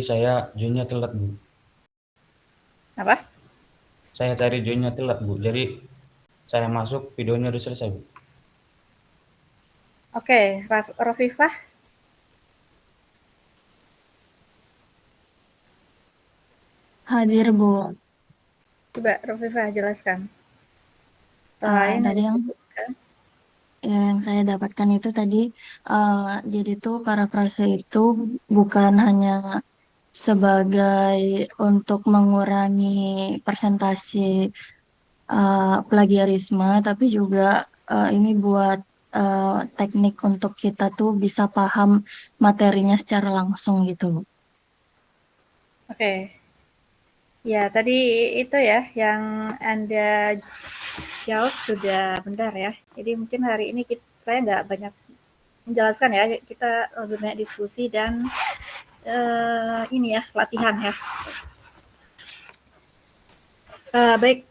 saya joinnya telat, Bu. Apa? Saya cari joinnya telat, Bu. Jadi saya masuk videonya udah selesai, Bu. Oke, Rofifah, Hadir, Bu. coba Rofifah jelaskan. Selain yang Tadi disebutkan. yang saya dapatkan itu tadi, eh, jadi tuh parafrase itu bukan hanya sebagai untuk mengurangi persentase plagiarisme, tapi juga ini buat teknik untuk kita tuh bisa paham materinya secara langsung gitu, Bu. Oke, ya tadi itu ya yang Anda jawab sudah benar ya. Jadi mungkin hari ini saya nggak banyak menjelaskan ya, kita lebih banyak diskusi dan ini ya latihan ya. Baik,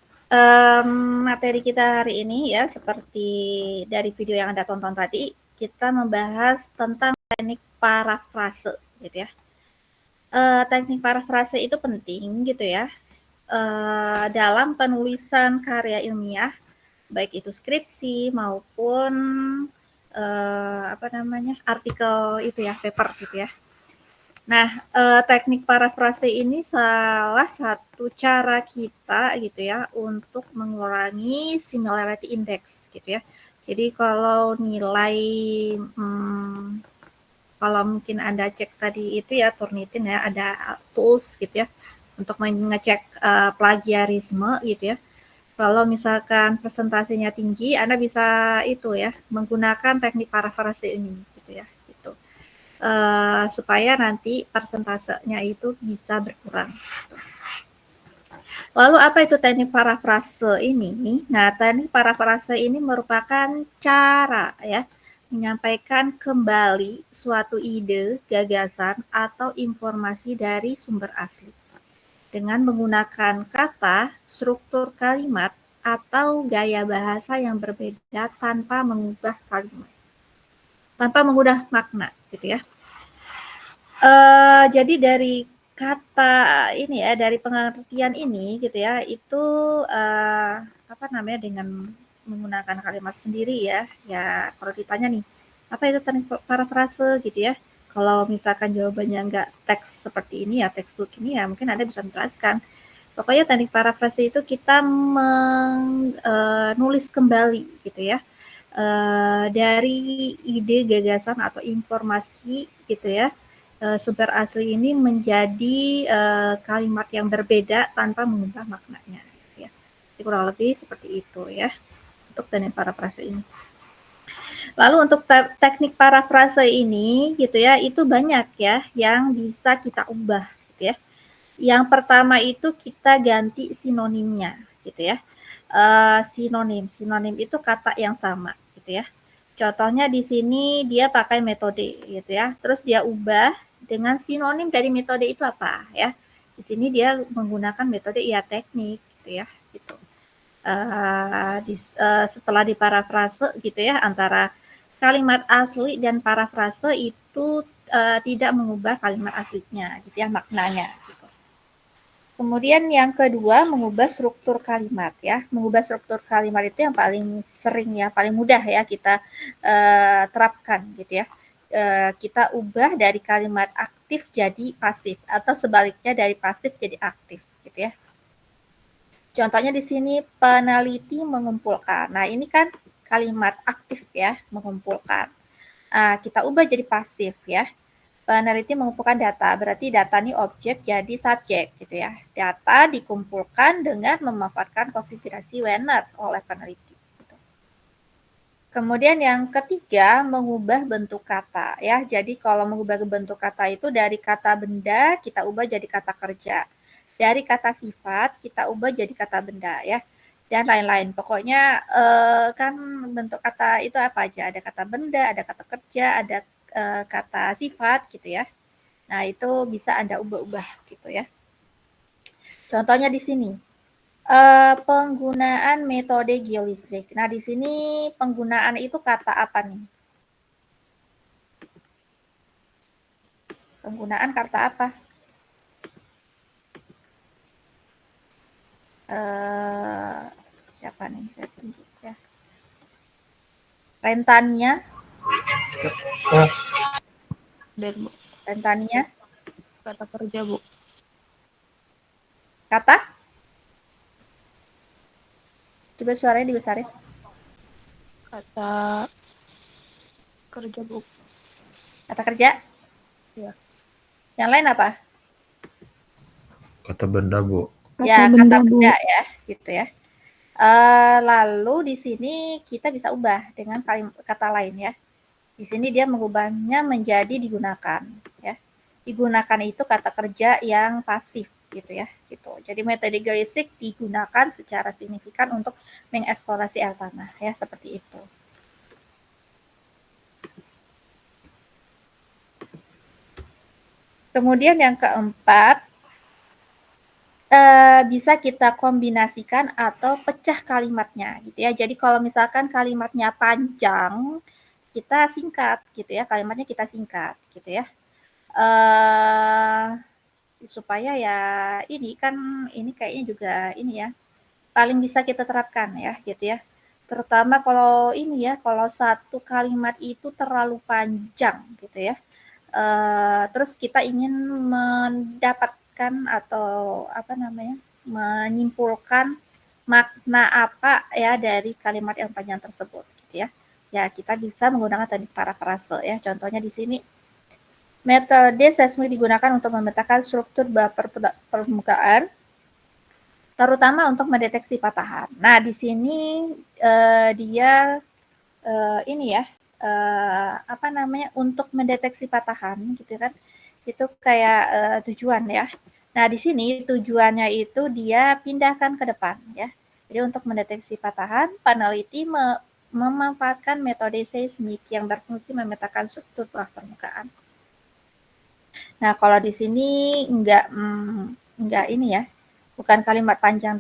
materi kita hari ini ya seperti dari video yang Anda tonton tadi, kita membahas tentang teknik parafrase gitu ya. Teknik parafrase itu penting gitu ya dalam penulisan karya ilmiah, baik itu skripsi maupun artikel itu ya, paper gitu ya. Nah, teknik parafrase ini salah satu cara kita gitu ya untuk mengurangi similarity index gitu ya. Jadi kalau nilai kalau mungkin Anda cek tadi itu ya Turnitin ya, ada tools gitu ya untuk mengecek plagiarisme gitu ya. Kalau misalkan presentasinya tinggi, Anda bisa itu ya menggunakan teknik parafrase ini gitu ya. Gitu. Supaya nanti persentasenya itu bisa berkurang. Lalu apa itu teknik parafrase ini? Nah, teknik parafrase ini merupakan cara ya menyampaikan kembali suatu ide, gagasan, atau informasi dari sumber asli dengan menggunakan kata, struktur kalimat, atau gaya bahasa yang berbeda tanpa mengubah kalimat, tanpa mengubah makna, gitu ya. Jadi dari kata ini ya, dari pengertian ini gitu ya, itu dengan menggunakan kalimat sendiri ya. Ya kalau ditanya nih, apa itu teknik parafrase gitu ya? Kalau misalkan jawabannya enggak teks seperti ini ya, textbook ini ya, mungkin Anda bisa menjelaskan. Pokoknya teknik parafrase itu kita menulis kembali gitu ya. Dari ide, gagasan atau informasi gitu ya sumber asli ini menjadi kalimat yang berbeda tanpa mengubah maknanya. Ya. Jadi kurang lebih seperti itu ya untuk teknik parafrase ini. Lalu untuk teknik parafrase ini gitu ya, itu banyak ya yang bisa kita ubah gitu ya. Yang pertama itu kita ganti sinonimnya gitu ya. Sinonim itu kata yang sama gitu ya. Contohnya di sini dia pakai metode gitu ya. Terus dia ubah dengan sinonim dari metode itu apa ya. Di sini dia menggunakan metode ia teknik gitu ya. Gitu. Setelah diparafrase gitu ya antara kalimat asli dan parafrase itu tidak mengubah kalimat aslinya gitu ya maknanya gitu. Kemudian yang kedua mengubah struktur kalimat ya. Mengubah struktur kalimat itu yang paling sering ya, paling mudah ya kita terapkan gitu ya. Kita ubah dari kalimat aktif jadi pasif atau sebaliknya dari pasif jadi aktif gitu ya. Contohnya di sini peneliti mengumpulkan. Nah, ini kan kalimat aktif ya, mengumpulkan. Kita ubah jadi pasif ya. Peneliti mengumpulkan data, berarti data ini objek jadi subjek gitu ya. Data dikumpulkan dengan memanfaatkan konfigurasi Wiener oleh peneliti. Gitu. Kemudian yang ketiga, mengubah bentuk kata ya. Jadi kalau mengubah bentuk kata itu dari kata benda kita ubah jadi kata kerja. Dari kata sifat kita ubah jadi kata benda ya. Dan lain-lain. Pokoknya kan bentuk kata itu apa aja? Ada kata benda, ada kata kerja, ada kata sifat gitu ya. Nah, itu bisa Anda ubah-ubah gitu ya. Contohnya di sini. Penggunaan metode geolistrik. Nah, di sini penggunaan itu kata apa nih? Penggunaan kata apa? Siapa nih saya tunjuk ya. Rentannya, Dan Bu, rentannya, kata kerja Bu. kata. Coba suaranya dibesarin. Kata kerja Bu. Kata kerja. Iya. Yang lain apa? Kata benda, Bu. Ya, Kata benda kata Bu. benda ya, gitu ya. Lalu di sini kita bisa ubah dengan kata lain ya. Di sini dia mengubahnya menjadi digunakan ya. Digunakan itu kata kerja yang pasif gitu ya, gitu. Jadi metode gerisik digunakan secara signifikan untuk mengeksplorasi air tanah ya, seperti itu. Kemudian yang keempat, bisa kita kombinasikan atau pecah kalimatnya gitu ya. Jadi kalau misalkan kalimatnya panjang, kita singkat gitu ya, kalimatnya kita singkat gitu ya. Supaya ya ini kan ini kayaknya juga ini ya, paling bisa kita terapkan ya gitu ya. Terutama kalau ini ya, kalau satu kalimat itu terlalu panjang gitu ya. Terus kita ingin mendapatkan atau apa namanya, menyimpulkan makna apa ya dari kalimat yang panjang tersebut gitu ya. Ya, kita bisa menggunakan teknik parafrase ya. Contohnya di sini, metode seismik digunakan untuk memetakan struktur baper permukaan, terutama untuk mendeteksi patahan. Nah, di sini dia ini ya, apa namanya, untuk mendeteksi patahan gitu kan, itu kayak tujuan ya. Nah, di sini tujuannya itu dia pindahkan ke depan ya. Jadi untuk mendeteksi patahan, peneliti memanfaatkan metode seismik yang berfungsi memetakan struktur bawah permukaan. Nah, kalau di sini enggak ini ya, bukan kalimat panjang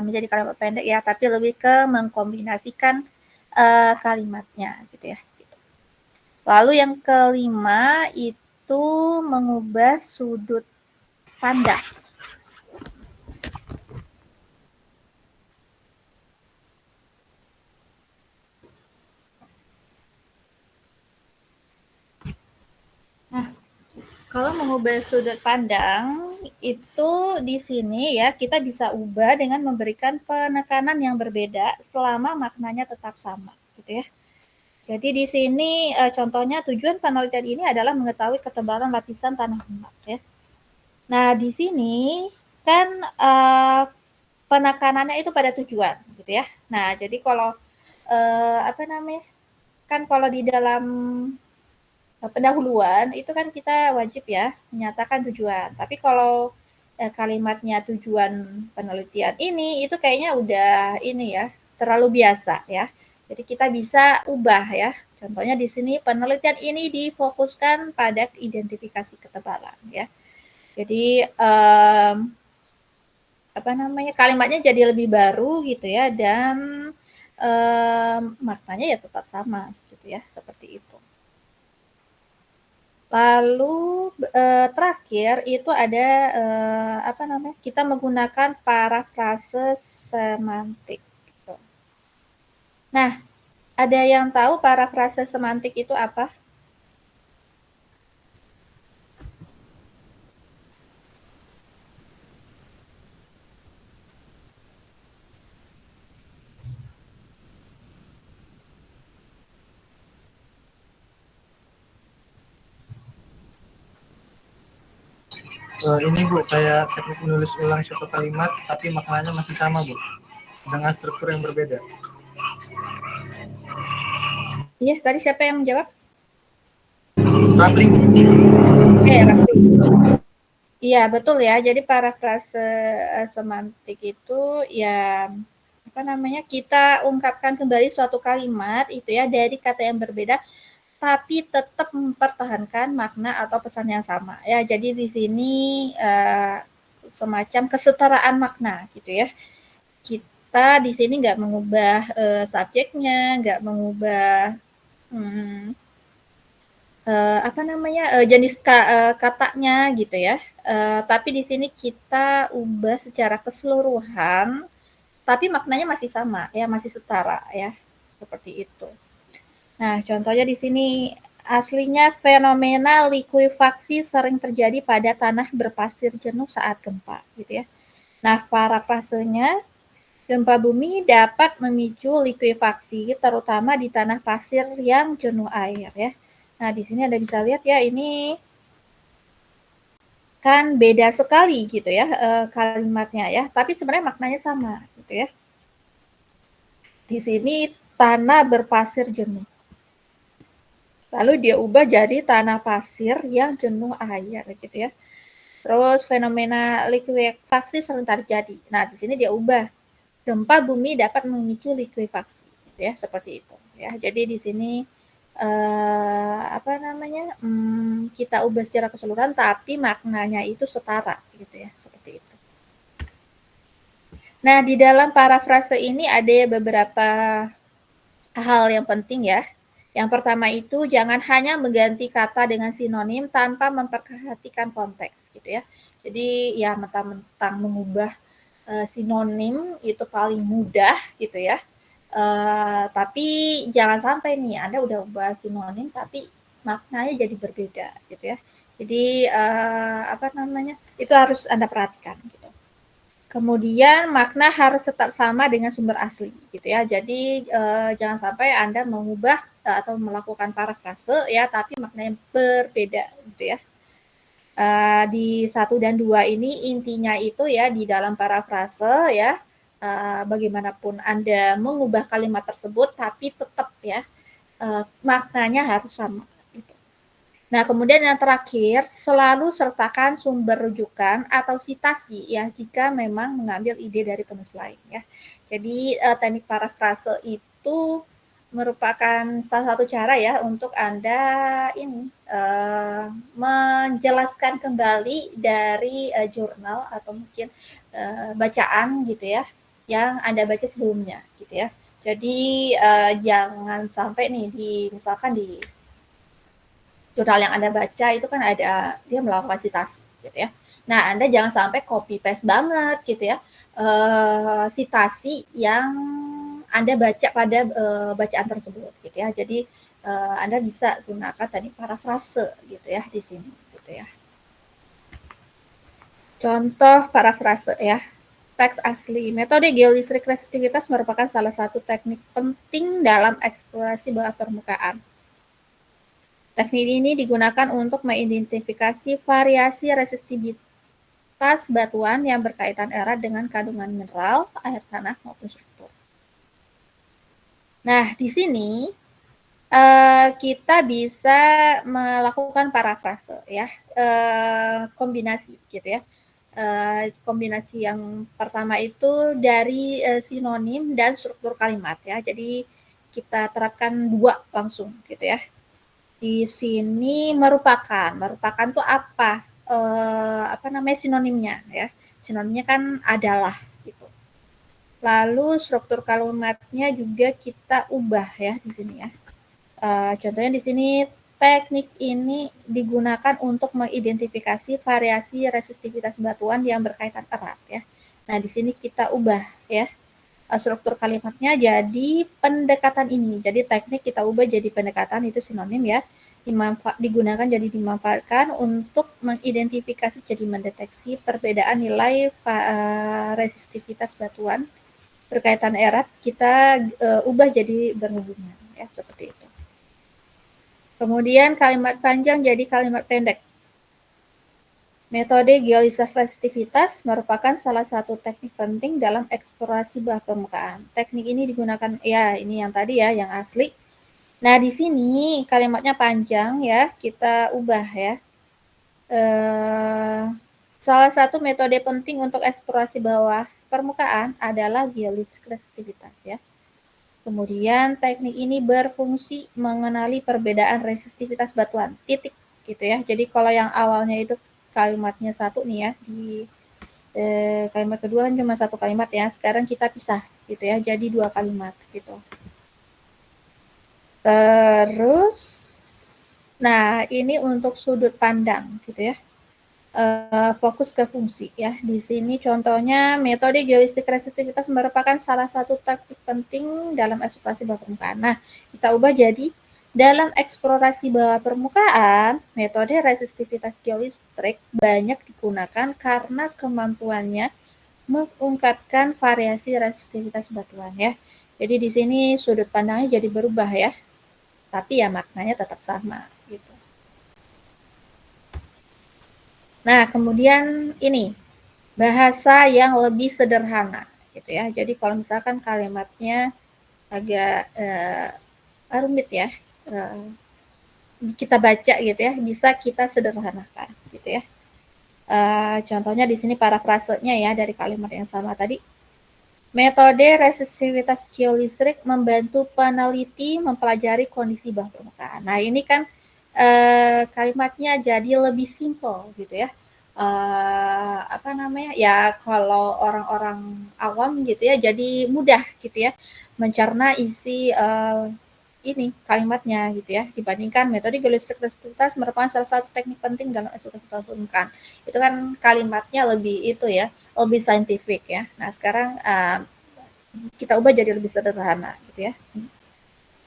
menjadi kalimat pendek ya, tapi lebih ke mengkombinasikan kalimatnya gitu ya. Lalu yang kelima itu mengubah sudut pandang. Nah, kalau mengubah sudut pandang itu di sini ya kita bisa ubah dengan memberikan penekanan yang berbeda selama maknanya tetap sama, gitu ya. Jadi di sini contohnya tujuan penelitian ini adalah mengetahui ketebalan lapisan tanah lunak ya. Nah, di sini kan penekanannya itu pada tujuan, gitu ya. Nah, jadi kalau apa namanya? Kan kalau di dalam pendahuluan itu kan kita wajib ya menyatakan tujuan. Tapi kalau kalimatnya tujuan penelitian ini itu kayaknya udah ini ya, terlalu biasa ya. Jadi kita bisa ubah ya. Contohnya di sini penelitian ini difokuskan pada identifikasi ketebalan ya. Jadi apa namanya, kalimatnya jadi lebih baru gitu ya, dan maknanya ya tetap sama gitu ya, seperti itu. Lalu terakhir itu ada apa namanya, kita menggunakan parafrase semantik. Gitu. Nah, ada yang tahu parafrase semantik itu apa? Ini Bu, kayak teknik menulis ulang suatu kalimat tapi maknanya masih sama Bu, dengan struktur yang berbeda. Iya, tadi siapa yang menjawab? Rafli Bu. Rafli. Iya, betul ya. Jadi parafrase semantik itu ya apa namanya, kita ungkapkan kembali suatu kalimat itu ya dari kata yang berbeda tapi tetap mempertahankan makna atau pesan yang sama ya. Jadi di sini semacam kesetaraan makna gitu ya. Kita di sini nggak mengubah subjeknya, nggak mengubah jenis katanya gitu ya. Tapi di sini kita ubah secara keseluruhan, tapi maknanya masih sama ya, masih setara ya, seperti itu. Nah, contohnya di sini aslinya fenomena likuifaksi sering terjadi pada tanah berpasir jenuh saat gempa, gitu ya. Nah, parafrasenya, gempa bumi dapat memicu likuifaksi, terutama di tanah pasir yang jenuh air ya. Nah, di sini Anda bisa lihat ya, ini kan beda sekali gitu ya kalimatnya ya, tapi sebenarnya maknanya sama gitu ya. Di sini tanah berpasir jenuh. Lalu dia ubah jadi tanah pasir yang jenuh air gitu ya. Terus fenomena likuifaksi sering terjadi. Nah, di sini dia ubah gempa bumi dapat memicu likuifaksi gitu ya, seperti itu ya. Jadi di sini kita ubah secara keseluruhan tapi maknanya itu setara gitu ya, seperti itu. Nah, di dalam parafrase ini ada beberapa hal yang penting ya. Yang pertama itu jangan hanya mengganti kata dengan sinonim tanpa memperhatikan konteks gitu ya. Jadi ya mentang-mentang mengubah sinonim itu paling mudah gitu ya. Tapi jangan sampai nih Anda udah ubah sinonim tapi maknanya jadi berbeda gitu ya. Jadi itu harus Anda perhatikan gitu. Kemudian makna harus tetap sama dengan sumber asli gitu ya. Jadi jangan sampai Anda mengubah atau melakukan parafrase ya tapi maknanya berbeda gitu ya. Di 1 dan 2 ini intinya itu ya di dalam parafrase ya, bagaimanapun Anda mengubah kalimat tersebut tapi tetap ya maknanya harus sama. Nah, kemudian yang terakhir, selalu sertakan sumber rujukan atau sitasi ya jika memang mengambil ide dari penulis lain ya. Jadi teknik parafrase itu merupakan salah satu cara ya untuk Anda ini menjelaskan kembali dari jurnal atau mungkin bacaan gitu ya yang Anda baca sebelumnya gitu ya. Jadi jangan sampai nih misalkan di jurnal yang Anda baca itu kan ada dia melakukan sitasi gitu ya. Nah, Anda jangan sampai copy paste banget gitu ya. Sitasi yang Anda baca pada bacaan tersebut gitu ya. Jadi Anda bisa gunakan teknik parafrase gitu ya di sini gitu ya. Contoh parafrase ya. Teks asli. Metode geolistrik resistivitas merupakan salah satu teknik penting dalam eksplorasi bawah permukaan. Teknik ini digunakan untuk mengidentifikasi variasi resistivitas batuan yang berkaitan erat dengan kandungan mineral, air tanah, maupun struktur. Nah, di sini kita bisa melakukan parafrase ya, kombinasi gitu ya. Kombinasi yang pertama itu dari sinonim dan struktur kalimat ya. Jadi kita terapkan 2 langsung gitu ya. Di sini merupakan tuh apa? Sinonimnya ya. Sinonimnya kan adalah gitu. Lalu struktur kalimatnya juga kita ubah ya di sini ya. Contohnya di sini teknik ini digunakan untuk mengidentifikasi variasi resistivitas batuan yang berkaitan erat ya. Nah, di sini kita ubah ya. Struktur kalimatnya jadi pendekatan ini. Jadi teknik kita ubah jadi pendekatan, itu sinonim ya. Digunakan jadi dimanfaatkan untuk mengidentifikasi jadi mendeteksi perbedaan nilai resistivitas batuan berkaitan erat, kita ubah jadi berhubungan ya, seperti itu. Kemudian kalimat panjang jadi kalimat pendek. Metode geolistrik resistivitas merupakan salah satu teknik penting dalam eksplorasi bawah permukaan. Teknik ini digunakan, ya ini yang tadi ya, yang asli. Nah, di sini kalimatnya panjang ya, kita ubah ya. Salah satu metode penting untuk eksplorasi bawah permukaan adalah geolistrik resistivitas ya. Kemudian teknik ini berfungsi mengenali perbedaan resistivitas batuan, titik gitu ya. Jadi kalau yang awalnya itu kalimatnya 1 nih ya, di kalimat kedua kan cuma 1 kalimat ya, sekarang kita pisah gitu ya, jadi 2 kalimat gitu. Terus Nah, ini untuk sudut pandang gitu ya. Fokus ke fungsi ya. Di sini contohnya metode geolistik resistivitas merupakan salah satu taktik penting dalam eksplorasi bawah permukaan. Nah, kita ubah jadi dalam eksplorasi bawah permukaan, metode resistivitas geolistrik banyak digunakan karena kemampuannya mengungkapkan variasi resistivitas batuan ya. Jadi di sini sudut pandangnya jadi berubah ya, tapi ya maknanya tetap sama gitu. Nah, kemudian ini bahasa yang lebih sederhana gitu ya. Jadi kalau misalkan kalimatnya agak rumit ya, kita baca gitu ya, bisa kita sederhanakan gitu ya. Contohnya di sini parafrasenya ya dari kalimat yang sama tadi. Metode resistivitas geolistrik membantu peneliti mempelajari kondisi bawah permukaan. Nah, ini kan kalimatnya jadi lebih simpel gitu ya. Apa namanya? Ya kalau orang-orang awam gitu ya jadi mudah gitu ya mencerna isi ini kalimatnya gitu ya, dibandingkan metode geolistik resistivitas merupakan salah satu teknik penting dalam eksplorasi bawah permukaan. Itu kan kalimatnya lebih itu ya, lebih saintifik ya. Nah, sekarang kita ubah jadi lebih sederhana gitu ya.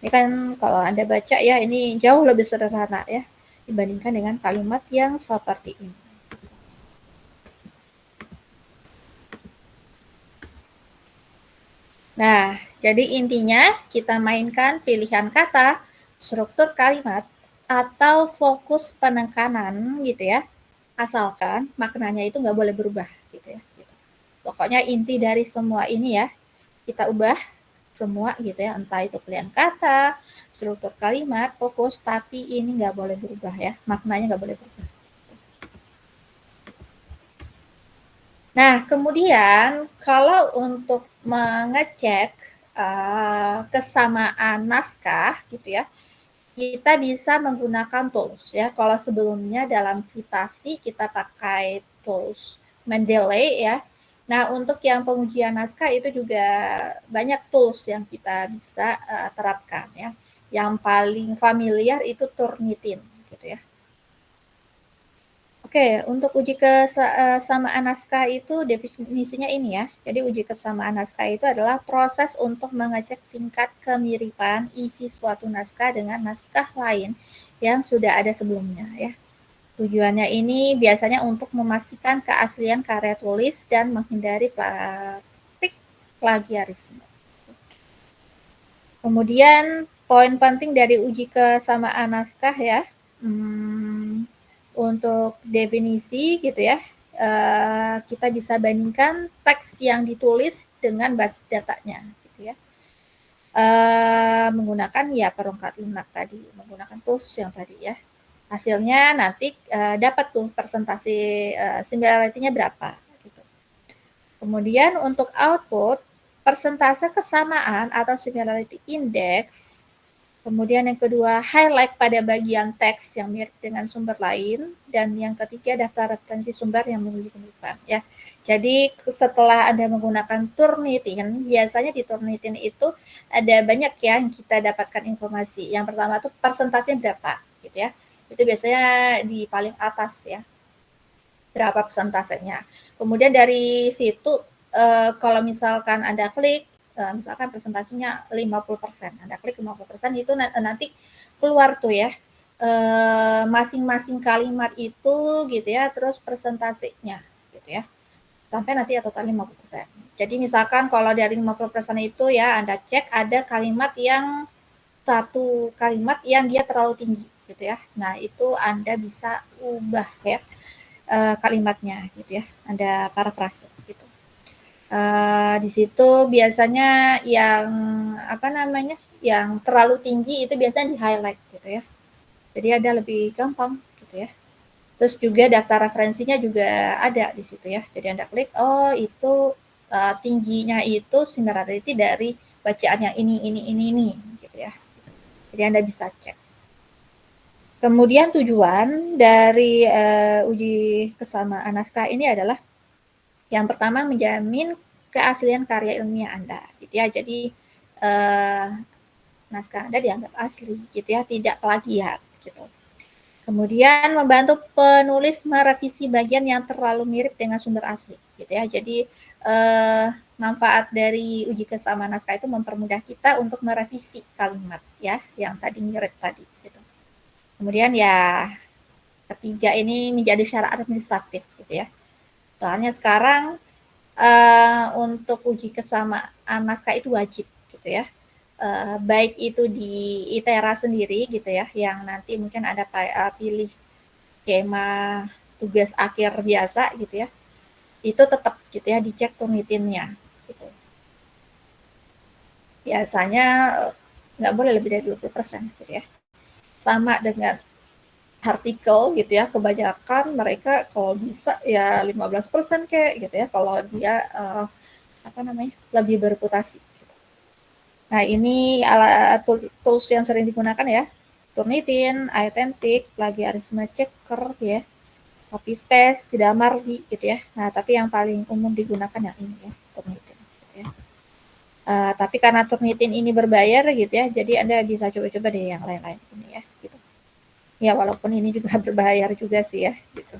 Ini kan kalau Anda baca ya, ini jauh lebih sederhana ya dibandingkan dengan kalimat yang seperti ini. Nah, jadi intinya kita mainkan pilihan kata, struktur kalimat, atau fokus penekanan gitu ya. Asalkan maknanya itu nggak boleh berubah gitu ya. Pokoknya inti dari semua ini ya, kita ubah semua gitu ya, entah itu pilihan kata, struktur kalimat, fokus, tapi ini nggak boleh berubah ya, maknanya nggak boleh berubah. Nah, kemudian kalau untuk mengecek kesamaan naskah gitu ya, kita bisa menggunakan tools ya. Kalau sebelumnya dalam citasi kita pakai tools Mendeley ya. Nah, untuk yang pengujian naskah itu juga banyak tools yang kita bisa terapkan ya. Yang paling familiar itu Turnitin gitu ya. Oke, untuk uji kesamaan naskah itu definisinya ini ya. Jadi uji kesamaan naskah itu adalah proses untuk mengecek tingkat kemiripan isi suatu naskah dengan naskah lain yang sudah ada sebelumnya ya. Tujuannya ini biasanya untuk memastikan keaslian karya tulis dan menghindari praktik plagiarisme. Kemudian poin penting dari uji kesamaan naskah ya. Untuk definisi gitu ya, kita bisa bandingkan teks yang ditulis dengan basis datanya gitu ya. Menggunakan ya perangkat lunak tadi, menggunakan tools yang tadi ya. Hasilnya nanti dapat tuh persentase similarity-nya berapa gitu. Kemudian untuk output, persentase kesamaan atau similarity index. Kemudian yang kedua, highlight pada bagian teks yang mirip dengan sumber lain. Dan yang ketiga, daftar referensi sumber yang memiliki kemiripan. Ya. Jadi setelah Anda menggunakan Turnitin, biasanya di Turnitin itu ada banyak ya yang kita dapatkan informasi. Yang pertama itu persentasenya berapa, gitu ya. Itu biasanya di paling atas ya, berapa persentasenya. Kemudian dari situ, kalau misalkan Anda klik, misalkan presentasinya 50%, Anda klik 50% itu nanti keluar tuh ya masing-masing kalimat itu gitu ya, terus presentasinya gitu ya, sampai nanti ya total 50%. Jadi misalkan kalau dari 50% itu ya Anda cek ada kalimat yang satu kalimat yang dia terlalu tinggi gitu ya, nah itu Anda bisa ubah ya kalimatnya gitu ya, Anda parafrase gitu. Di situ biasanya yang apa namanya, yang terlalu tinggi itu biasanya di highlight gitu ya. Jadi ada lebih gampang gitu ya. Terus juga daftar referensinya juga ada di situ ya. Jadi Anda klik, oh itu tingginya itu similarity dari bacaan yang ini gitu ya. Jadi Anda bisa cek. Kemudian tujuan dari uji kesamaan naskah ini adalah yang pertama menjamin keaslian karya ilmiah Anda, gitu ya. Jadi naskah Anda dianggap asli, gitu ya, tidak plagiat, gitu. Kemudian membantu penulis merevisi bagian yang terlalu mirip dengan sumber asli, gitu ya. Jadi manfaat dari uji kesamaan naskah itu mempermudah kita untuk merevisi kalimat ya yang tadi mirip tadi. Gitu. Kemudian ya ketiga ini menjadi syarat administratif, gitu ya. Soalnya sekarang untuk uji kesamaan naskah itu wajib, gitu ya. Baik itu di ITERA sendiri gitu ya, yang nanti mungkin ada pilih skema tugas akhir biasa gitu ya, itu tetap gitu ya dicek Turnitinnya gitu. Biasanya nggak boleh lebih dari 20% gitu ya. Sama dengan artikel gitu ya, kebanyakan mereka kalau bisa ya 15% kayak gitu ya, kalau dia lebih bereputasi. Nah, ini alat tools yang sering digunakan ya. Turnitin, Authentic, plagiarisme checker ya, copy paste, Mardi gitu ya. Nah, tapi yang paling umum digunakan yang ini ya, Turnitin. Gitu ya. Tapi karena Turnitin ini berbayar gitu ya, jadi Anda bisa coba-coba deh yang lain-lain ini ya. Gitu. Ya, walaupun ini juga berbayar juga sih ya. Gitu.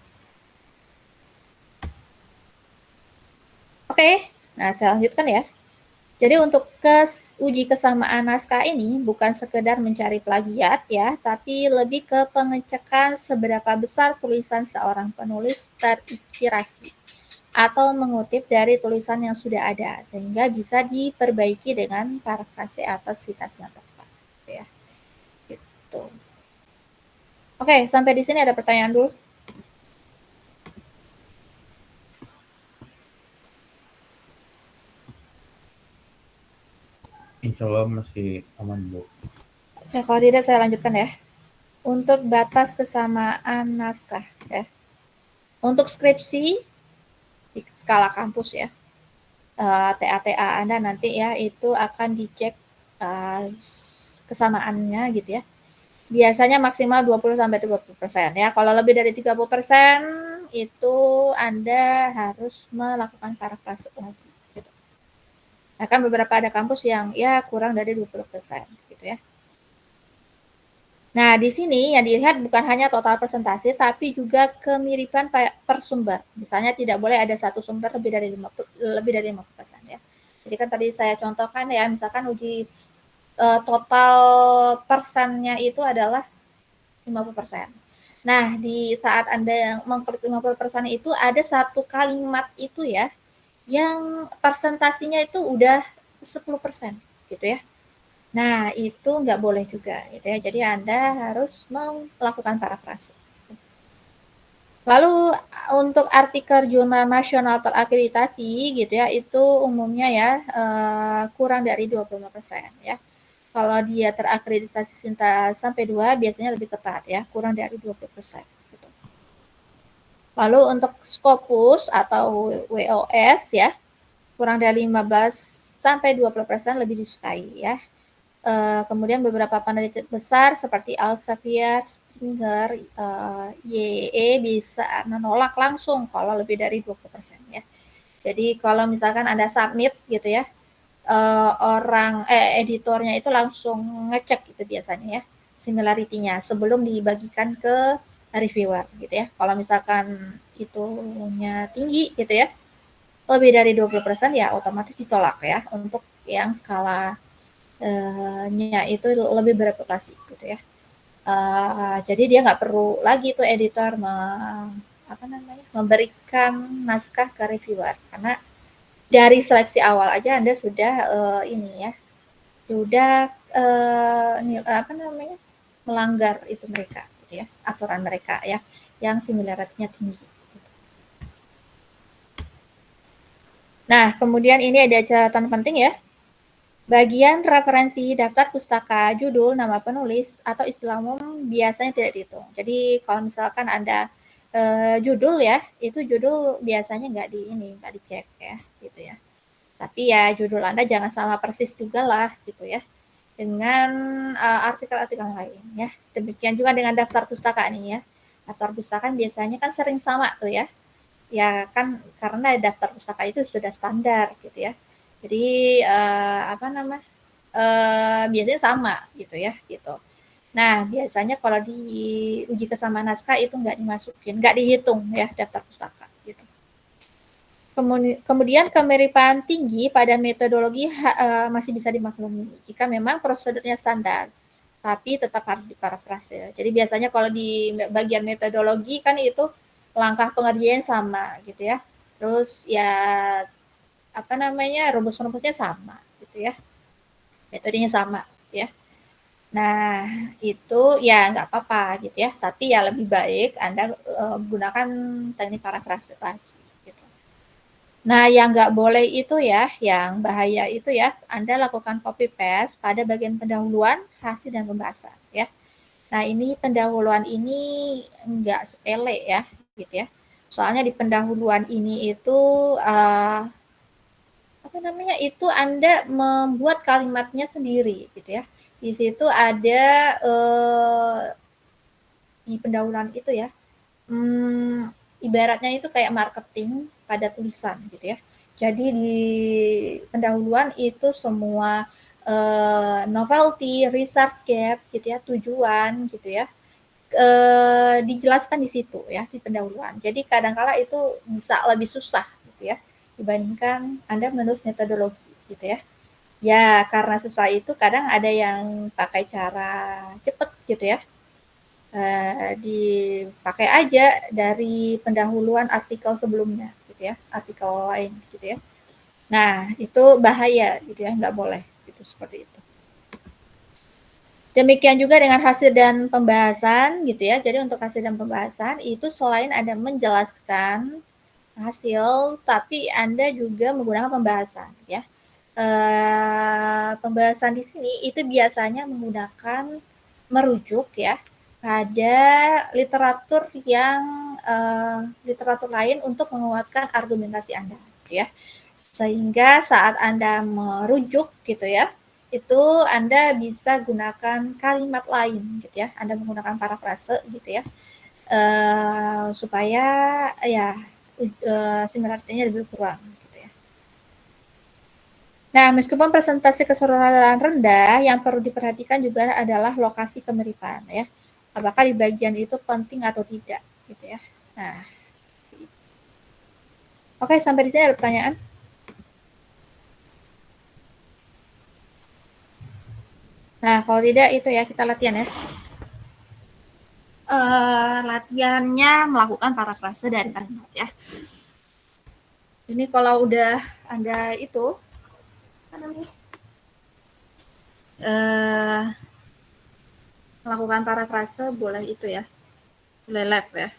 Oke, nah saya lanjutkan ya. Jadi untuk uji kesamaan naskah ini bukan sekedar mencari plagiat ya, tapi lebih ke pengecekan seberapa besar tulisan seorang penulis terinspirasi atau mengutip dari tulisan yang sudah ada, sehingga bisa diperbaiki dengan parafrase atau citasi yang tepat. Ya. Gitu. Oke, sampai di sini ada pertanyaan dulu. Insya Allah masih aman, Bu. Oke, kalau tidak saya lanjutkan ya. Untuk batas kesamaan naskah ya. Untuk skripsi di skala kampus ya, TA Anda nanti ya itu akan dicek kesamaannya gitu ya. Biasanya maksimal 20-30% ya. Kalau lebih dari 30% itu Anda harus melakukan parafrase lagi gitu. Nah, kan beberapa ada kampus yang ya kurang dari 20% gitu ya. Nah, di sini yang dilihat bukan hanya total presentasi, tapi juga kemiripan per sumber. Misalnya tidak boleh ada satu sumber lebih dari 50% ya. Jadi kan tadi saya contohkan ya, misalkan uji total persennya itu adalah 50%. Nah, di saat Anda yang mengklik 50% itu ada satu kalimat itu ya, yang presentasinya itu udah 10% gitu ya. Nah, itu nggak boleh juga gitu ya. Jadi Anda harus melakukan parafrase. Lalu untuk artikel jurnal nasional terakreditasi gitu ya, itu umumnya ya kurang dari 25% ya. Kalau dia terakreditasi Sinta sampai 2 biasanya lebih ketat ya, kurang dari 20%. Gitu. Lalu untuk Scopus atau WOS ya, kurang dari 15 sampai 20% lebih disukai ya. Kemudian beberapa peneliti besar seperti Elsevier, Springer, YE bisa menolak langsung kalau lebih dari 20% ya. Jadi kalau misalkan Anda submit gitu ya, editornya itu langsung ngecek gitu biasanya ya, similarity-nya sebelum dibagikan ke reviewer gitu ya. Kalau misalkan itunya tinggi gitu ya, lebih dari 20% ya otomatis ditolak ya untuk yang skala nya itu lebih bereputasi gitu ya. Jadi dia nggak perlu lagi tuh editor memberikan naskah ke reviewer karena dari seleksi awal aja Anda sudah melanggar itu mereka gitu ya, aturan mereka ya yang similarity-nya tinggi. Nah, kemudian ini ada catatan penting ya. Bagian referensi daftar pustaka, judul, nama penulis, atau istilah umum biasanya tidak dihitung. Jadi kalau misalkan Anda judul ya, itu judul biasanya nggak dicek ya, gitu ya. Tapi ya judul Anda jangan sama persis juga lah, gitu ya, dengan artikel-artikel lain ya. Demikian juga dengan daftar pustaka nih ya. Daftar pustaka biasanya kan sering sama tuh ya. Ya kan karena daftar pustaka itu sudah standar gitu ya. Jadi biasanya sama gitu ya gitu. Nah, biasanya kalau diuji kesamaan naskah itu nggak dimasukin, nggak dihitung ya daftar pustaka. Gitu. Kemudian kemiripan tinggi pada metodologi masih bisa dimaklumi jika memang prosedurnya standar, tapi tetap harus diparafrase. Jadi biasanya kalau di bagian metodologi kan itu langkah pengerjaan sama gitu ya. Terus ya apa namanya rumus-rumusnya sama gitu ya, metodenya sama gitu ya. Nah, itu ya nggak apa-apa gitu ya, tapi ya lebih baik Anda gunakan teknik parafrase lagi. Gitu. Nah, yang nggak boleh itu ya, yang bahaya itu ya, Anda lakukan copy paste pada bagian pendahuluan, hasil, dan pembahasan ya. Nah, ini pendahuluan ini nggak sepele ya, gitu ya. Soalnya di pendahuluan ini itu apa namanya itu Anda membuat kalimatnya sendiri gitu ya. Di situ ada di pendahuluan itu ya. Ibaratnya itu kayak marketing pada tulisan gitu ya. Jadi di pendahuluan itu semua novelty, research gap gitu ya, tujuan gitu ya. Dijelaskan di situ ya di pendahuluan. Jadi kadang-kala itu bisa lebih susah gitu ya dibandingkan Anda menulis metodologi gitu ya. Ya, karena susah itu kadang ada yang pakai cara cepet gitu ya. Dipakai aja dari pendahuluan artikel sebelumnya gitu ya, artikel lain gitu ya. Nah, itu bahaya gitu ya, nggak boleh gitu seperti itu. Demikian juga dengan hasil dan pembahasan gitu ya. Jadi untuk hasil dan pembahasan itu selain Anda menjelaskan hasil, tapi Anda juga menggunakan pembahasan ya. Pembahasan di sini itu biasanya menggunakan merujuk ya pada literatur yang literatur lain untuk menguatkan argumentasi Anda gitu ya. Sehingga saat Anda merujuk gitu ya, itu Anda bisa gunakan kalimat lain gitu ya. Anda menggunakan parafrase gitu ya. Supaya ya similaritasnya lebih kurang. Nah, meskipun presentasi keseluruhan rendah, yang perlu diperhatikan juga adalah lokasi kemiripan ya. Apakah di bagian itu penting atau tidak gitu ya. Nah. Oke, sampai di sini ada pertanyaan? Nah, kalau tidak itu ya kita latihan ya. Latihannya melakukan parafrase dari kalimat ya. Ini kalau udah Anda itu apa namanya? Melakukan parafrase boleh itu ya. Boleh live ya.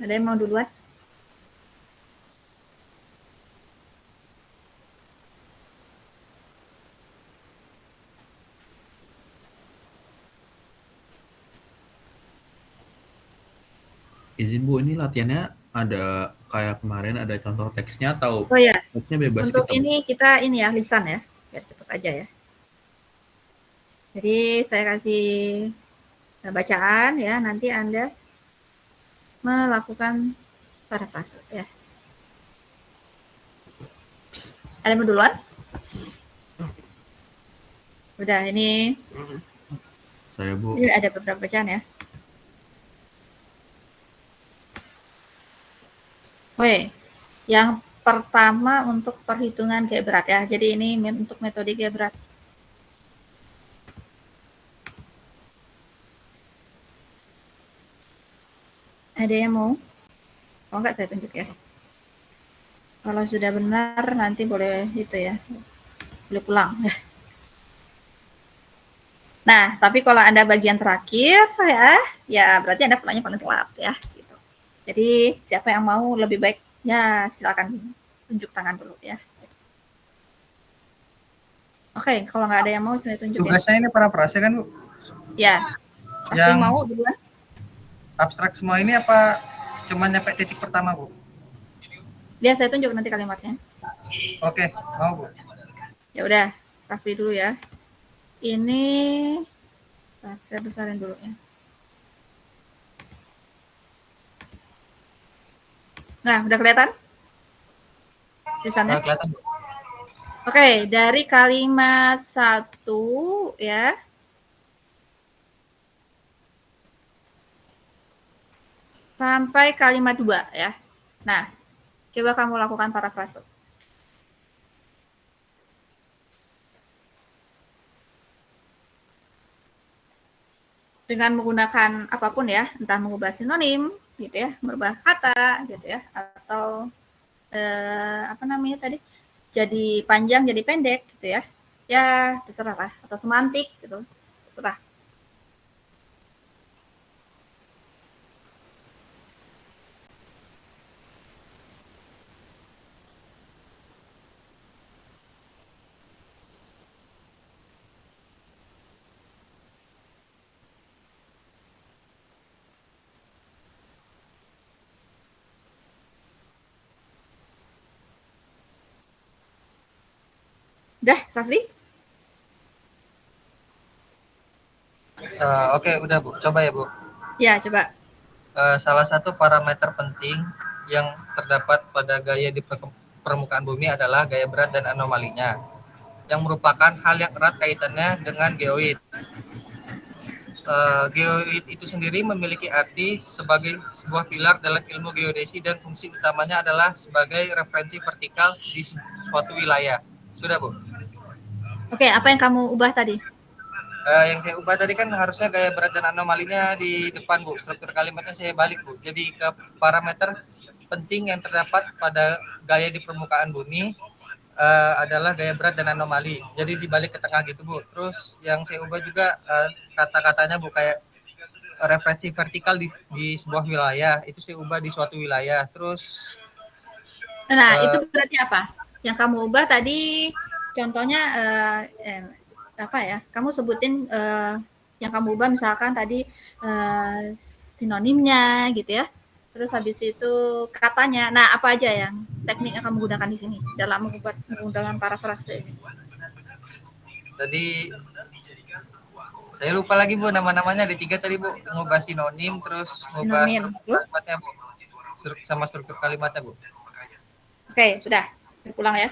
Ada yang mau duluan? Izin Bu, ini latihannya ada kayak kemarin ada contoh teksnya atau Oh ya, teksnya bebas untuk kita, Bu? ini kita ini ya lisan ya, biar cepet aja ya. Jadi saya kasih bacaan ya, nanti Anda melakukan parafrase ya. Ada yang mau duluan? Udah, ini Saya, Bu. ini ada beberapa bacaan ya. Oke, yang pertama untuk perhitungan gaya berat ya. Jadi ini untuk metode gaya berat. Ada yang mau? Kalau enggak saya tunjuk ya. Kalau sudah benar nanti boleh itu ya. Boleh pulang. Nah, tapi kalau Anda bagian terakhir ya berarti Anda pulangnya paling telat ya gitu. Jadi siapa yang mau lebih baik ya silakan tunjuk tangan dulu ya. Oke, kalau nggak ada yang mau saya tunjuk Tugasnya ini parafrase kan, Bu? ya. Pasti Yang mau duluan. abstrak semua ini apa cuma nyampe titik pertama, Bu? Biar saya tunjuk nanti kalimatnya. Oke, mau, Bu. Ya udah, rapi dulu ya. Ini saya besarin dulu ya. Nah, udah kelihatan? Tulisannya? Kelihatan, Bu. Oke, dari kalimat 1 ya. Sampai kalimat 2 ya. Nah, coba kamu lakukan parafrase. Dengan menggunakan apapun ya, entah mengubah sinonim gitu ya, merubah kata gitu ya, atau apa namanya tadi, jadi panjang jadi pendek gitu ya. Ya, terserah lah, atau semantik gitu. Terserah. Udah, Rafli? Oke, udah Bu. Coba ya Bu. Ya, coba. Salah satu parameter penting yang terdapat pada gaya di permukaan bumi adalah gaya berat dan anomalinya, yang merupakan hal yang erat kaitannya dengan geoid. Geoid itu sendiri memiliki arti sebagai sebuah pilar dalam ilmu geodesi dan fungsi utamanya adalah sebagai referensi vertikal di suatu wilayah. Sudah Bu? Oke, apa yang kamu ubah tadi? Yang saya ubah tadi kan harusnya gaya berat dan anomalinya di depan Bu. Struktur kalimatnya saya balik Bu. Jadi ke parameter penting yang terdapat pada gaya di permukaan bumi adalah gaya berat dan anomali. Jadi dibalik ke tengah gitu Bu. Terus yang saya ubah juga kata-katanya Bu, kayak referensi vertikal di sebuah wilayah itu saya ubah di suatu wilayah. Terus Nah, itu berarti apa? Yang kamu ubah tadi contohnya apa ya? Kamu sebutin yang kamu ubah misalkan tadi sinonimnya gitu ya. Terus habis itu katanya. Nah, apa aja yang teknik yang kamu gunakan di sini dalam menggunakan parafrase ini? tadi saya lupa lagi Bu, nama-namanya ada 3 tadi Bu. Ngubah sinonim, terus ngubah Sinonim. struktur kalimatnya Bu. Sama struktur kalimatnya Bu. Oke, sudah. Pulang ya.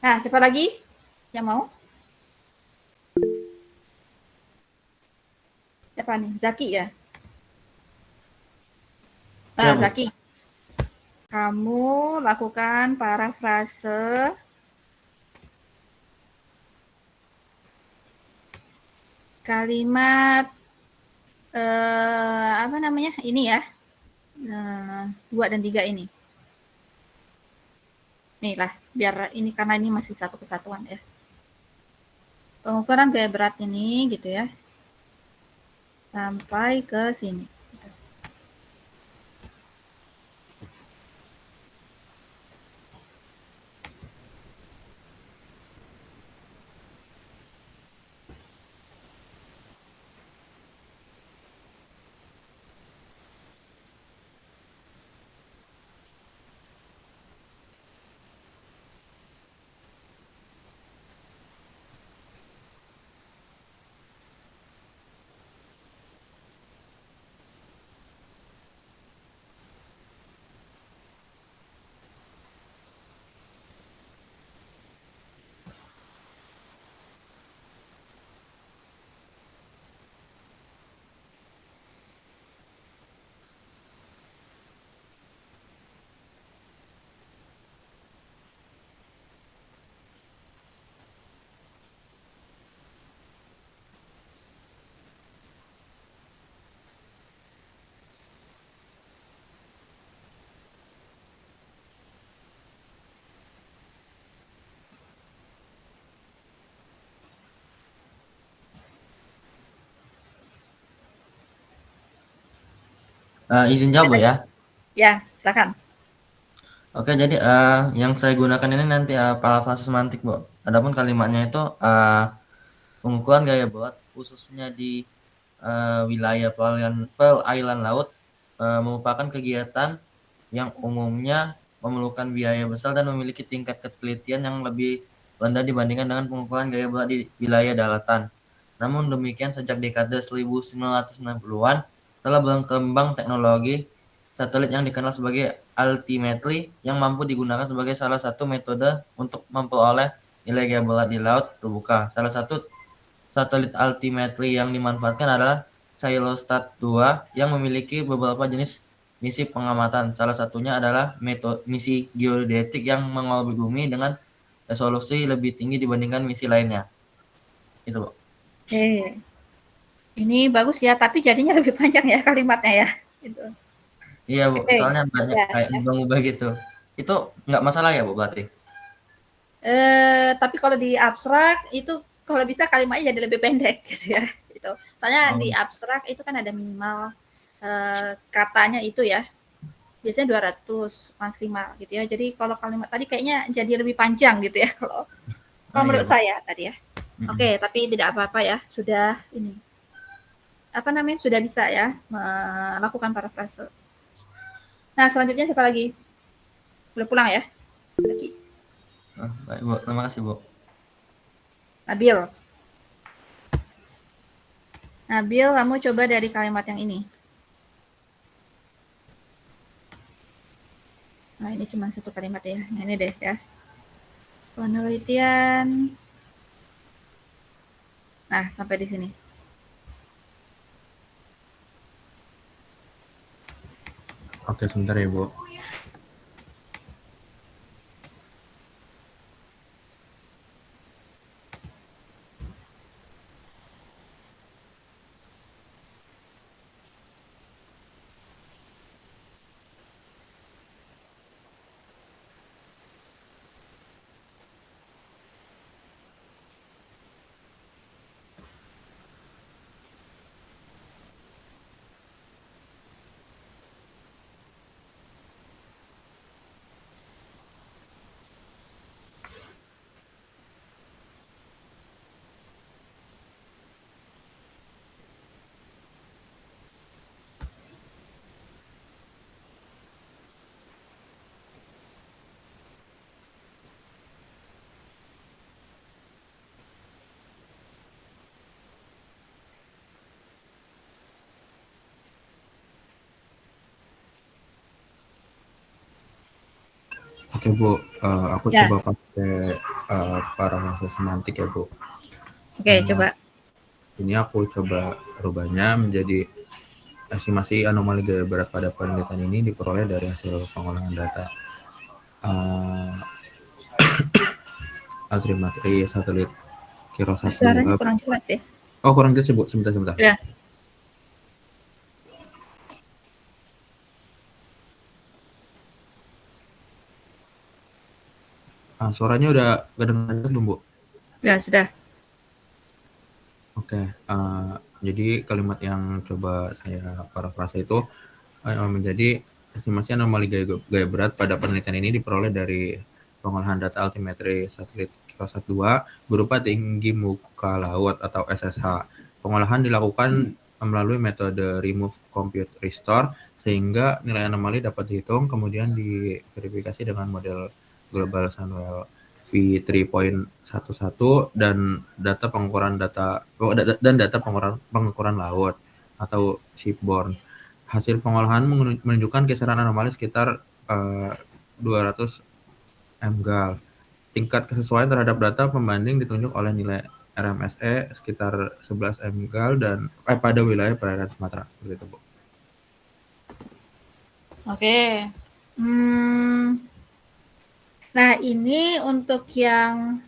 Nah, siapa lagi yang mau? Siapa nih? Zaki ya? Ya, Bu. Zaki. Kamu lakukan parafrase kalimat apa namanya? Ini ya. 2 dan 3 ini. Nih lah, biar ini karena ini masih satu kesatuan ya. Pengukuran gaya berat ini gitu ya. Sampai ke sini. Izin jawab Bu ya. Ya, silakan. Oke, jadi yang saya gunakan ini nanti parafrase semantik Bu. Adapun kalimatnya itu pengukuran gaya berat khususnya di wilayah perairan laut merupakan kegiatan yang umumnya memerlukan biaya besar dan memiliki tingkat ketelitian yang lebih rendah dibandingkan dengan pengukuran gaya berat di wilayah daratan. Namun demikian, sejak dekade 1990-an telah berkembang teknologi satelit yang dikenal sebagai altimetry yang mampu digunakan sebagai salah satu metode untuk memperoleh nilai gaya berat di laut terbuka. Salah satu satelit altimetry yang dimanfaatkan adalah Cylostat 2 yang memiliki beberapa jenis misi pengamatan. Salah satunya adalah misi geodetik yang mengorbit bumi dengan resolusi lebih tinggi dibandingkan misi lainnya. Itu, Bu. Oke. Ini bagus ya, tapi jadinya lebih panjang ya kalimatnya ya. Gitu. Iya, Bu. Oke, Soalnya banyak ya, kayak ya. ngubah-ngubah gitu. Itu nggak masalah ya, Bu, berarti? Tapi kalau di abstrak itu kalau bisa kalimatnya jadi lebih pendek gitu ya. Gitu. Soalnya di abstrak itu kan ada minimal katanya itu ya. Biasanya 200 maksimal gitu ya. Jadi kalau kalimat tadi kayaknya jadi lebih panjang gitu ya kalau Iya, menurut Bu. saya tadi ya. Oke, tapi tidak apa-apa ya. Sudah ini. Apa namanya? Sudah bisa ya melakukan parafrase. Nah, selanjutnya siapa lagi? Boleh pulang ya? Lagi. Baik, Bu. Terima kasih, Bu. Nabil. Nabil, kamu coba dari kalimat yang ini. Nah, ini cuma satu kalimat ya. Nah, ini deh ya. Penelitian. Nah, sampai di sini. Oke, sebentar ya, Bu. Oke, Bu. Aku Ya. coba pakai parafrase semantik ya, Bu. Oke, coba. Ini aku coba rubahnya menjadi estimasi anomali gaya berat pada penelitian ini diperoleh dari hasil pengolahan data altimetri satelit Kirosat 2. Suaranya kurang jelas ya. Oh, kurang jelas, Bu. Sebentar. Ya. Suaranya udah kedengaran belum, Bu? Ya, sudah. Oke, jadi kalimat yang coba saya parafrase itu menjadi estimasi anomali gaya berat pada penelitian ini diperoleh dari pengolahan data altimetri satelit Kirosat 2 berupa tinggi muka laut atau SSH. Pengolahan dilakukan melalui metode remove compute restore sehingga nilai anomali dapat dihitung kemudian diverifikasi dengan model global Sunwell V3.11 dan data pengukuran pengukuran laut atau shipborne. Hasil pengolahan menunjukkan kisaran anomali sekitar 200 mgal. Tingkat kesesuaian terhadap data pembanding ditunjuk oleh nilai RMSE sekitar 11 mgal dan pada wilayah perairan Sumatera. Begitu, Bu. Oke. Nah, ini untuk yang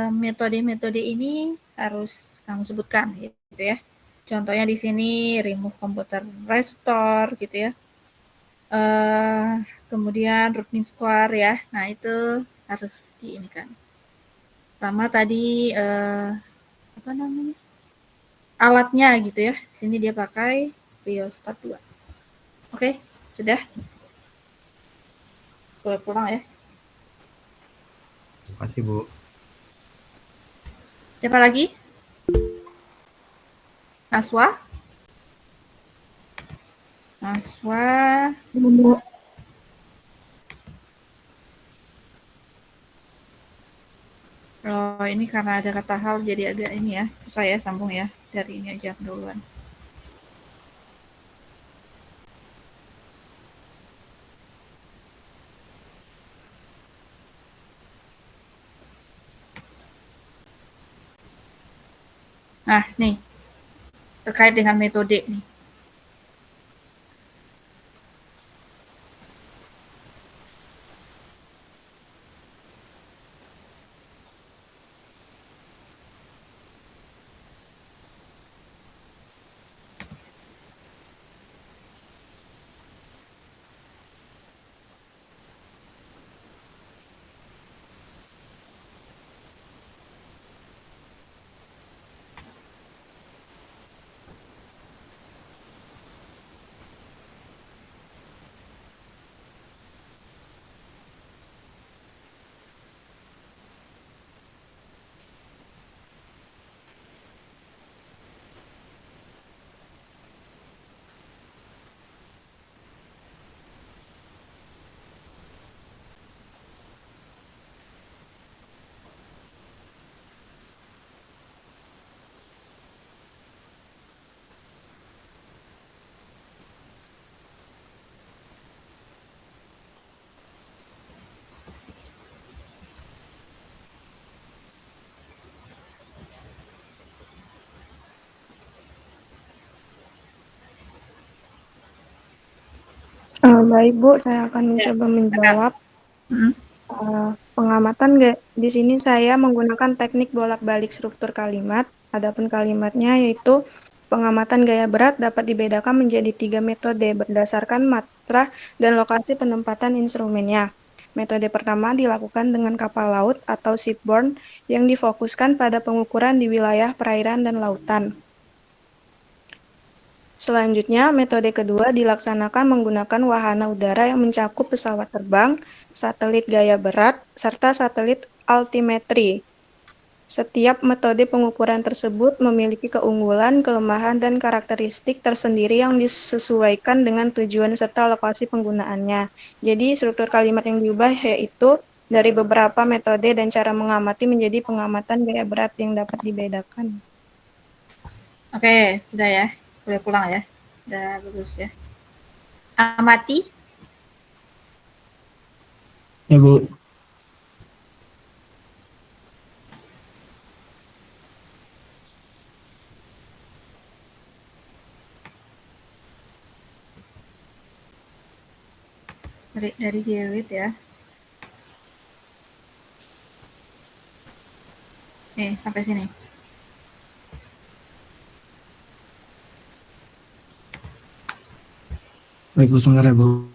metode-metode ini harus kamu sebutkan gitu ya. Contohnya di sini remove computer restore gitu ya. Kemudian root mean square ya. Nah, itu harus diinikan. Sama tadi apa namanya? Alatnya gitu ya. Di sini dia pakai Biostat 2. Oke, sudah. Boleh pulang ya. Terima kasih, Bu. Siapa lagi? Naswa? Oh, ini karena ada kata hal jadi agak ini ya. Saya sambung ya. Dari ini aja duluan. Nah, nih, terkait dengan metode nih. Baik Bu, saya akan mencoba menjawab. Hmm. Pengamatan di sini saya menggunakan teknik bolak-balik struktur kalimat. Adapun kalimatnya yaitu pengamatan gaya berat dapat dibedakan menjadi 3 metode berdasarkan matra dan lokasi penempatan instrumennya. Metode pertama dilakukan dengan kapal laut atau shipborne yang difokuskan pada pengukuran di wilayah perairan dan lautan. Selanjutnya, metode kedua dilaksanakan menggunakan wahana udara yang mencakup pesawat terbang, satelit gaya berat, serta satelit altimetri. Setiap metode pengukuran tersebut memiliki keunggulan, kelemahan, dan karakteristik tersendiri yang disesuaikan dengan tujuan serta lokasi penggunaannya. Jadi, struktur kalimat yang diubah yaitu dari beberapa metode dan cara mengamati menjadi pengamatan gaya berat yang dapat dibedakan. Oke, sudah ya. Boleh pulang ya. Udah bagus ya. Amati. Ya Bu, Dari Gewit ya. Nih, sampai sini. baik Bu, sebentar ya Bu.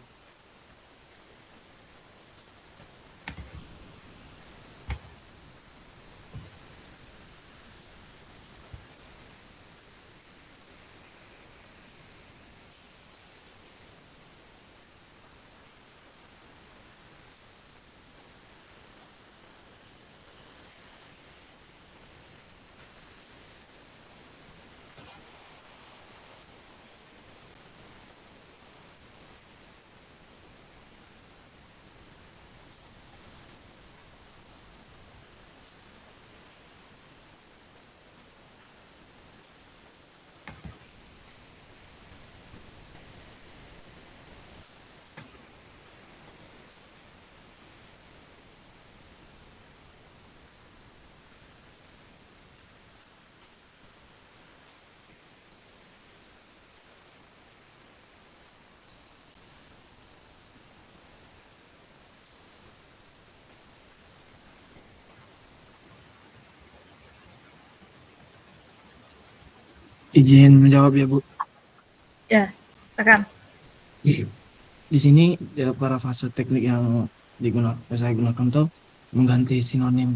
Izin menjawab ya Bu. Ya, tekan. Di sini ada parafrase teknik yang saya gunakan tuh mengganti sinonim.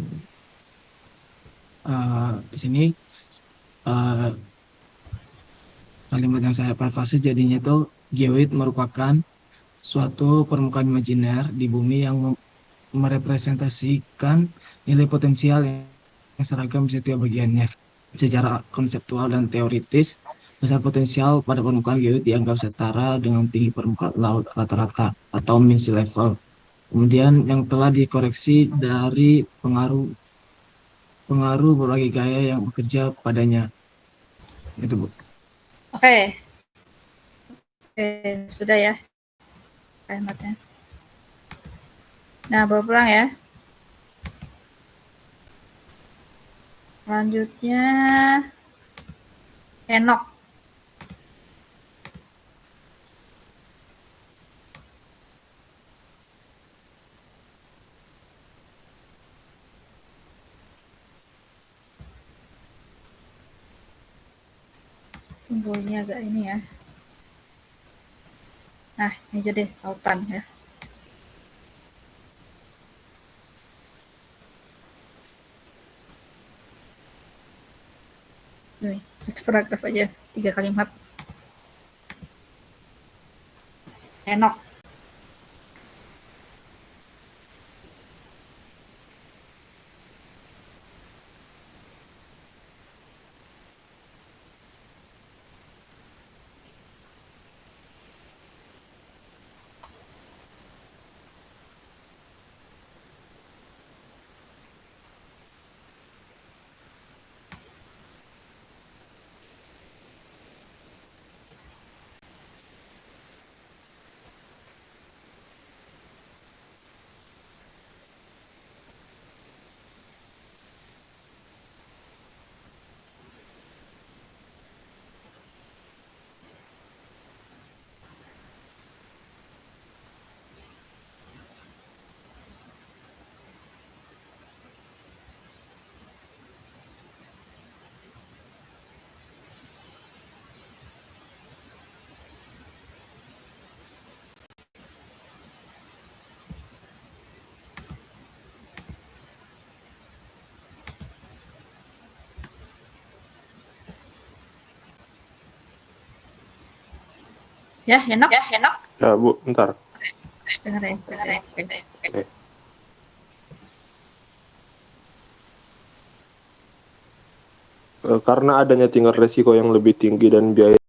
Di sini kalimat yang saya parafrase jadinya itu geoid merupakan suatu permukaan imajiner di bumi yang merepresentasikan nilai potensial yang seragam di setiap bagiannya. Secara konseptual dan teoritis, besar potensial pada permukaan geoid dianggap setara dengan tinggi permukaan laut rata-rata atau mean sea level. Kemudian yang telah dikoreksi dari pengaruh berbagai gaya yang bekerja padanya. Itu Bu. Oke. Sudah ya kalimatnya. Nah, bawa pulang ya. Selanjutnya Enok. Simbolnya agak ini ya. Nah, ini aja deh tautan ya. Nih, satu paragraf aja, 3 kalimat. Enok. Ya, Enok. Ya Bu, bentar. Dengerin. Oke. Karena adanya tingkat resiko yang lebih tinggi dan biaya